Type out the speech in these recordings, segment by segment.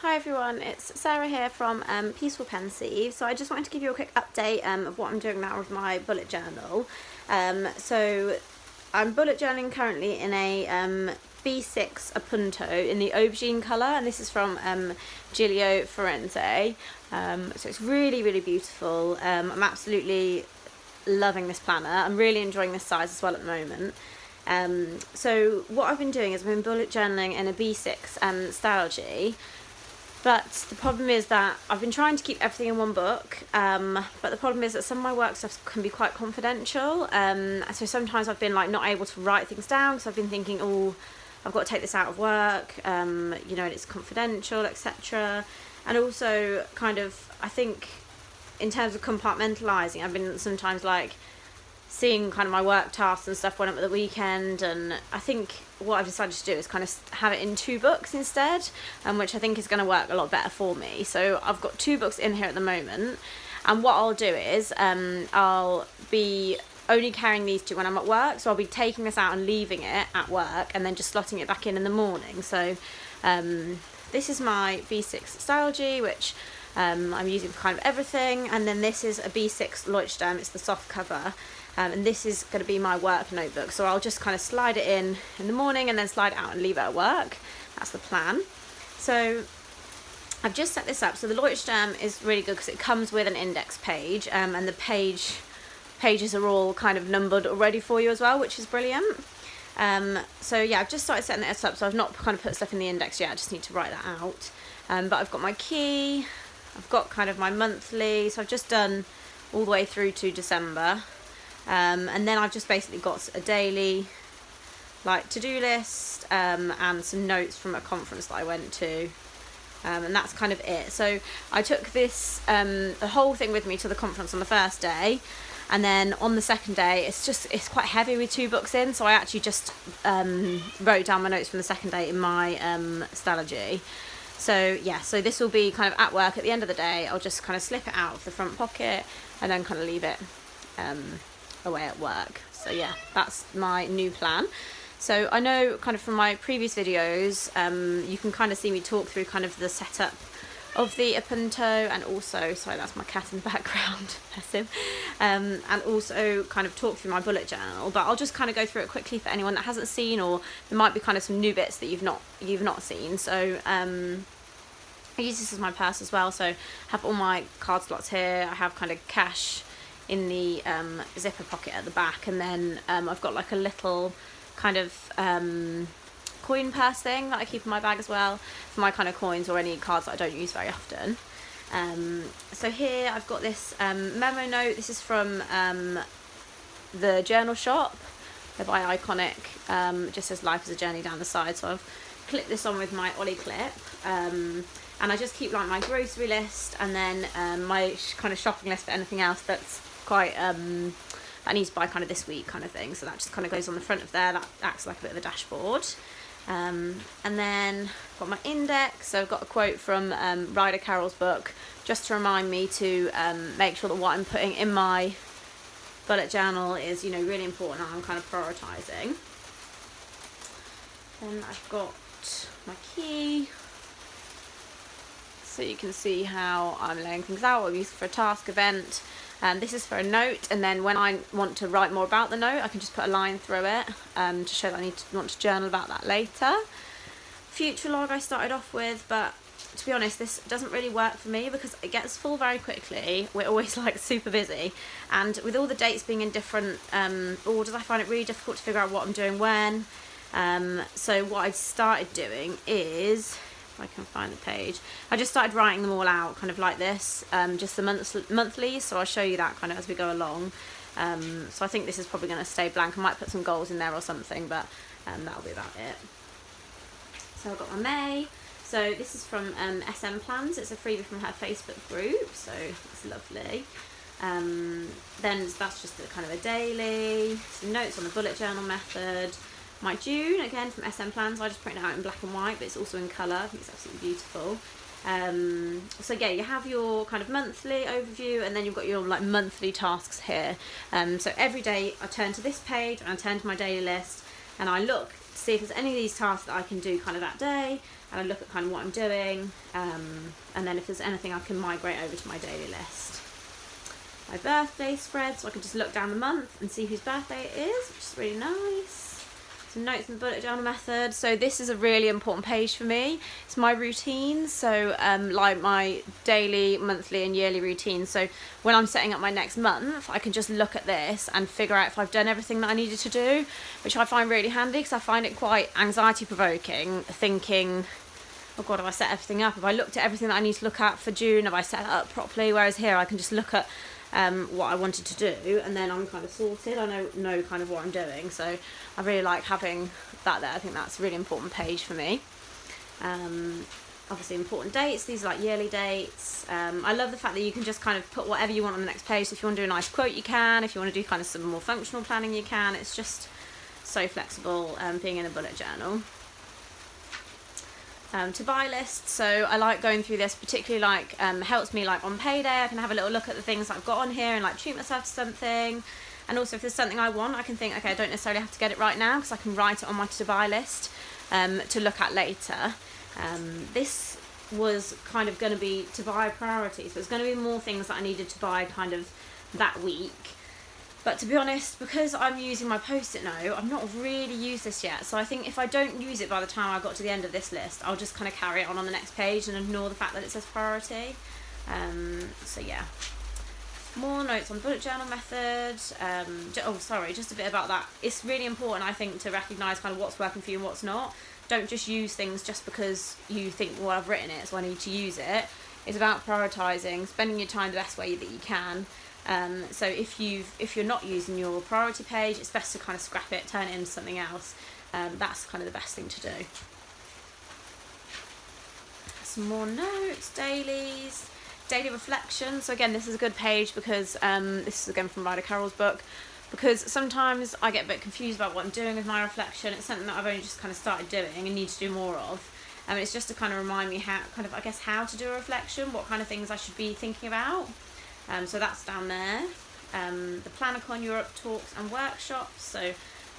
Hi everyone, it's Sarah here from Peaceful Pensieve. So I just wanted to give you a quick update of what I'm doing now with my bullet journal. So I'm bullet journaling currently in a B6 Appunto in the Aubergine colour, and this is from Gillio Firenze. So it's really beautiful. I'm absolutely loving this planner. I'm really enjoying this size as well at the moment. So what I've been doing is I've been bullet journaling in a B6 Nostalgia. But the problem is that I've been trying to keep everything in one book, but the problem is that some of my work stuff can be quite confidential, so sometimes I've been like not able to write things down because I've been thinking, oh, I've got to take this out of work, you know, and it's confidential, etc. And also kind of, I think in terms of compartmentalising, I've been sometimes like seeing kind of my work tasks and stuff went up at the weekend, and I think what I've decided to do is kind of have it in 2 books instead, which I think is going to work a lot better for me. So I've got 2 books in here at the moment, and what I'll do is I'll be only carrying these 2 when I'm at work, so I'll be taking this out and leaving it at work and then just slotting it back in the morning. So this is my B6 Nostalgia, which I'm using for kind of everything, and then this is a B6 Leuchtturm, it's the soft cover. And this is going to be my work notebook, so I'll just kind of slide it in the morning and then slide it out and leave it at work. That's the plan. So I've just set this up. So the Leuchtturm is really good because it comes with an index page, and the pages are all kind of numbered already for you as well, which is brilliant. So yeah, I've just started setting this up, so I've not kind of put stuff in the index yet. I just need to write that out. But I've got my key, I've got kind of my monthly, so I've just done all the way through to December. And then I've just basically got a daily like to-do list and some notes from a conference that I went to, and that's kind of it. So I took this the whole thing with me to the conference on the first day, and then on the second day it's quite heavy with 2 books in, so I actually just wrote down my notes from the second day in my Nostalgia. So yeah, so this will be kind of at work at the end of the day. I'll just kind of slip it out of the front pocket and then kind of leave it away at work. So yeah, that's my new plan. So I know kind of from my previous videos, you can kind of see me talk through kind of the setup of the Appunto, and also, sorry, that's my cat in the background, bless him, and also kind of talk through my bullet journal, but I'll just kind of go through it quickly for anyone that hasn't seen, or there might be kind of some new bits that you've not seen. So I use this as my purse as well, so I have all my card slots here. I have kind of cash in the zipper pocket at the back, and then I've got like a little kind of coin purse thing that I keep in my bag as well for my kind of coins or any cards that I don't use very often. So here I've got this memo note. This is from the journal shop. They're by Iconic. It just says life is a journey down the side, so I've clipped this on with my Ollie clip, and I just keep like my grocery list, and then my kind of shopping list for anything else that's quite I need to buy kind of this week kind of thing. So that just kind of goes on the front of there. That acts like a bit of a dashboard. And then I've got my index. So I've got a quote from Ryder Carroll's book, just to remind me to make sure that what I'm putting in my bullet journal is, you know, really important and I'm kind of prioritising. Then I've got my key, so you can see how I'm laying things out. I'll use it for a task event. This is for a note, and then when I want to write more about the note, I can just put a line through it to show that I want to journal about that later. Future log I started off with, but to be honest, this doesn't really work for me because it gets full very quickly. We're always like super busy, and with all the dates being in different orders, I find it really difficult to figure out what I'm doing when. So what I started doing is, if I can find the page, I just started writing them all out kind of like this, just the monthly, so I'll show you that kind of as we go along. So I think this is probably going to stay blank. I might put some goals in there or something, but that'll be about it. So I've got my May. So this is from SM Plans. It's a freebie from her Facebook group, so it's lovely. Then that's just a kind of a daily, some notes on the bullet journal method. My June, again from SM Plans, I just printed it out in black and white, but it's also in colour. I think it's absolutely beautiful. So yeah, you have your kind of monthly overview, and then you've got your like monthly tasks here. So every day I turn to this page and I turn to my daily list, and I look to see if there's any of these tasks that I can do kind of that day, and I look at kind of what I'm doing, and then if there's anything I can migrate over to my daily list. My birthday spread, so I can just look down the month and see whose birthday it is, which is really nice. Some notes in the bullet journal method. So this is a really important page for me. It's my routine, so like my daily, monthly and yearly routine. So when I'm setting up my next month, I can just look at this and figure out if I've done everything that I needed to do, which I find really handy because I find it quite anxiety provoking, thinking, oh God, have I set everything up? Have I looked at everything that I need to look at for June? Have I set it up properly? Whereas here I can just look at what I wanted to do, and then I'm kind of sorted. I know kind of what I'm doing, so I really like having that there. I think that's a really important page for me. Obviously important dates, these are like yearly dates. I love the fact that you can just kind of put whatever you want on the next page. So if you want to do a nice quote, you can. If you want to do kind of some more functional planning, you can. It's just so flexible, being in a bullet journal. To buy list, so I like going through this, particularly like helps me like on payday. I can have a little look at the things I've got on here and like treat myself to something. And also if there's something I want, I can think, okay, I don't necessarily have to get it right now because I can write it on my to buy list to look at later. This was kind of going to be to buy priorities, so there's going to be more things that I needed to buy kind of that week. But to be honest, because I'm using my post-it note, I've not really used this yet. So I think if I don't use it by the time I got to the end of this list, I'll just kind of carry it on the next page and ignore the fact that it says priority. So yeah. More notes on bullet journal method. Just a bit about that. It's really important, I think, to recognise kind of what's working for you and what's not. Don't just use things just because you think, well, I've written it, so I need to use it. It's about prioritising, spending your time the best way that you can. So if you're not using your priority page, it's best to kind of scrap it, turn it into something else. That's kind of the best thing to do. Some more notes, dailies, daily reflection. So again, this is a good page because this is again from Ryder Carroll's book, because sometimes I get a bit confused about what I'm doing with my reflection. It's something that I've only just kind of started doing and need to do more of. It's just to kind of remind me how to do a reflection, what kind of things I should be thinking about. So that's down there. The Planacon Europe talks and workshops. So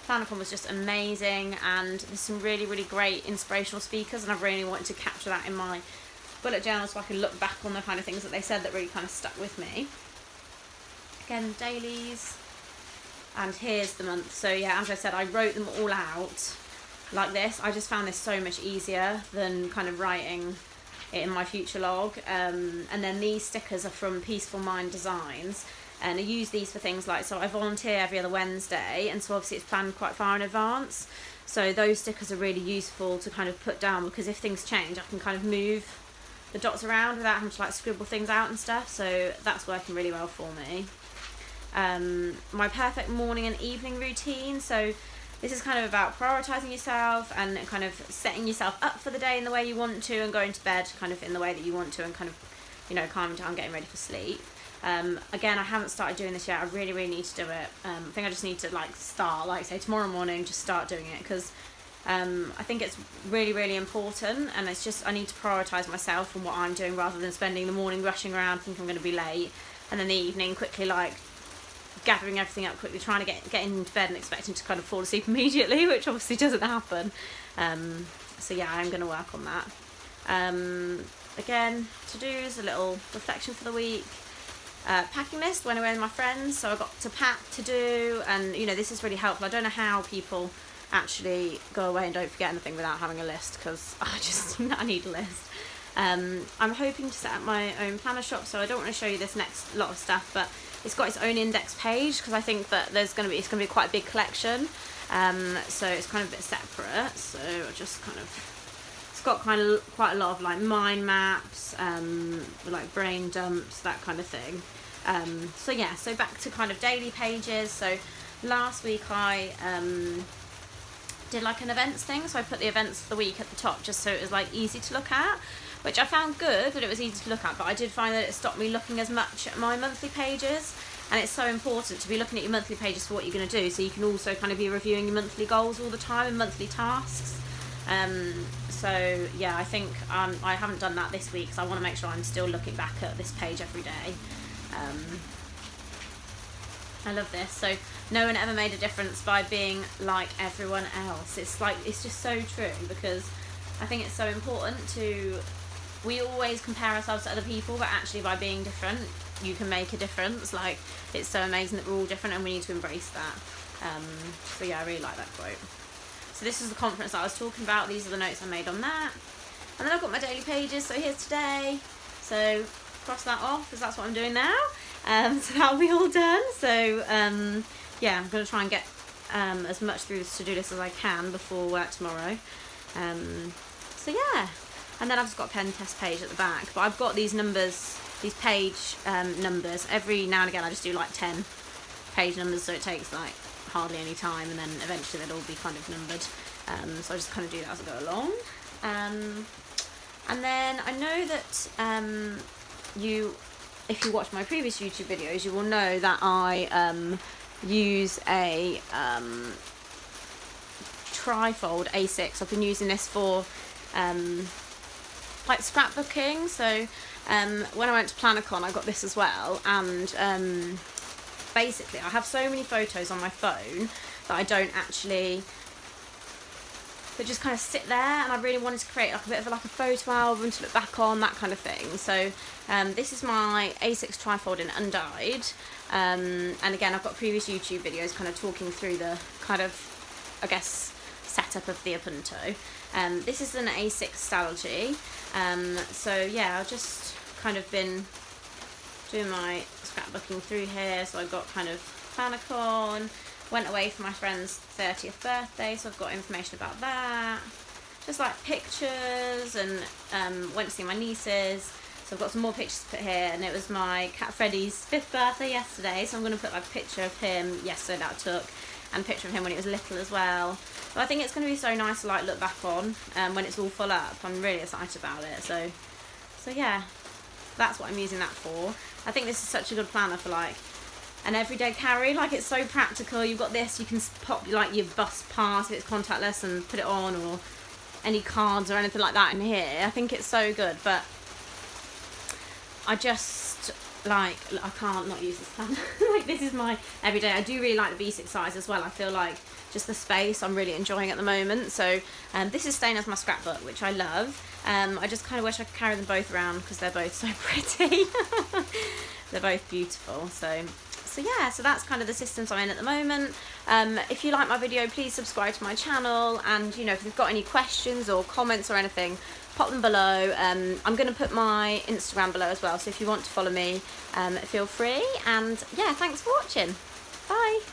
Planacon was just amazing, and there's some really, really great inspirational speakers, and I've really wanted to capture that in my bullet journal so I can look back on the kind of things that they said that really kind of stuck with me. Again, dailies. And here's the month. So yeah, as I said, I wrote them all out like this. I just found this so much easier than kind of writing it in my future log. And then these stickers are from Peaceful Mind Designs, and I use these for things like, so I volunteer every other Wednesday, and so obviously it's planned quite far in advance. So those stickers are really useful to kind of put down, because if things change, I can kind of move the dots around without having to like scribble things out and stuff. So that's working really well for me. My perfect morning and evening routine. So this is kind of about prioritising yourself and kind of setting yourself up for the day in the way you want to, and going to bed kind of in the way that you want to, and kind of, you know, calming down, getting ready for sleep. Again, I haven't started doing this yet. I really, really need to do it. I think I just need to like start, like say tomorrow morning, just start doing it, because I think it's really, really important, and it's just I need to prioritise myself and what I'm doing, rather than spending the morning rushing around thinking I'm going to be late, and then the evening quickly like gathering everything up quickly, trying to get into bed and expecting to kind of fall asleep immediately, which obviously doesn't happen. So yeah, I'm going to work on that. Again, to-dos, a little reflection for the week. Packing list, went away with my friends, so I got to pack, to do, and you know, this is really helpful. I don't know how people actually go away and don't forget anything without having a list, because I need a list. I'm hoping to set up my own planner shop, so I don't want to show you this next lot of stuff, but it's got its own index page, because I think that it's going to be quite a big collection, so it's kind of a bit separate. So I just kind of, it's got kind of quite a lot of like mind maps, like brain dumps, that kind of thing. So yeah, so back to kind of daily pages. So last week I did like an events thing, so I put the events for the week at the top, just so it was like easy to look at, which I found good that it was easy to look at, but I did find that it stopped me looking as much at my monthly pages. And it's so important to be looking at your monthly pages for what you're going to do, so you can also kind of be reviewing your monthly goals all the time and monthly tasks. So yeah, I think I haven't done that this week, so I want to make sure I'm still looking back at this page every day. I love this. So no one ever made a difference by being like everyone else. It's just so true, because I think it's so important we always compare ourselves to other people, but actually by being different, you can make a difference. Like, it's so amazing that we're all different, and we need to embrace that. So yeah, I really like that quote. So this is the conference that I was talking about. These are the notes I made on that. And then I've got my daily pages. So here's today. So cross that off, because that's what I'm doing now. So that'll be all done. So yeah, I'm going to try and get as much through this to-do list as I can before work tomorrow. So yeah. And then I've just got a pen test page at the back. But I've got these numbers, these page numbers. Every now and again I just do like 10 page numbers, so it takes like hardly any time, and then eventually they'll all be kind of numbered. So I just kind of do that as I go along. And then I know that if you watch my previous YouTube videos, you will know that I use a trifold A6. I've been using this for like scrapbooking. So when I went to PlannerCon, I got this as well, and basically I have so many photos on my phone that I don't actually, that just kind of sit there, and I really wanted to create like a bit of like a photo album to look back on, that kind of thing. So this is my A6 trifold in Undyed, and again I've got previous YouTube videos kind of talking through the kind of, I guess, setup of the Appunto. This is an A6 Stalgy. So yeah, I've just kind of been doing my scrapbooking through here. So I got kind of PlannerCon, went away for my friend's 30th birthday, so I've got information about that. Just like pictures, and went to see my nieces. So I've got some more pictures to put here, and it was my cat Freddie's 5th birthday yesterday, so I'm going to put like a picture of him yesterday that I took, and a picture of him when he was little as well. But I think it's going to be so nice to like look back on when it's all full up. I'm really excited about it. So yeah, that's what I'm using that for. I think this is such a good planner for like an everyday carry. Like, it's so practical. You've got this, you can pop like your bus pass if it's contactless and put it on, or any cards or anything like that in here. I think it's so good, but I just like, I can't not use this planner. Like, this is my everyday. I do really like the V6 size as well. I feel like just the space I'm really enjoying at the moment. So this is staying as my scrapbook, which I love. I just kind of wish I could carry them both around, because they're both so pretty. They're both beautiful. So yeah, so that's kind of the systems I'm in at the moment. If you like my video, please subscribe to my channel, and you know, if you've got any questions or comments or anything, pop them below. I'm going to put my Instagram below as well, so if you want to follow me, feel free. And yeah, thanks for watching. Bye.